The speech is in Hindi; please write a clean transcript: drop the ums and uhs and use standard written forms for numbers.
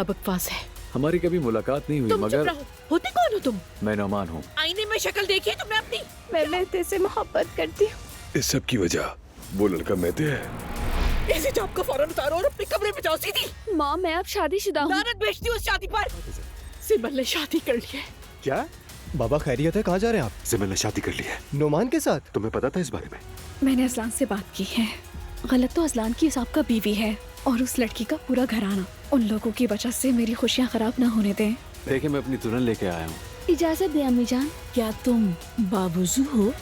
क्या बकवास है? हमारी कभी मुलाकात नहीं हुई, तुम चुप मगर रहो। होते कौन हो तुम? मैं नौमान हूँ। आईने में शक्ल देखी है तुमने अपनी? मैं मेहते से मोहब्बत करती हूँ। इस सब की वजह वो लड़का मेहते है। इसी जॉब को फौरन उतारो और अपने कमरे में जाओ सीधी। माँ मैं अब शादीशुदा हूँ। लानत भेजती हूँ उस शादी पर। सिमल ने शादी कर ली है। क्या? बाबा खैरियत है? कहाँ जा रहे हैं आप? सिमल ने शादी कर ली है। नोमान के साथ? तुम्हें पता था इस बारे में? मैंने असलान से बात की है। गलत तो असलान की आपका बीवी है और उस लड़की का पूरा घराना। उन लोगों की वजह से मेरी खुशियाँ खराब ना होने दें। देखिए, मैं अपनी दुल्हन लेके आया हूँ। इजाजत दे अम्मी जान। क्या तुम बाबूजू हो?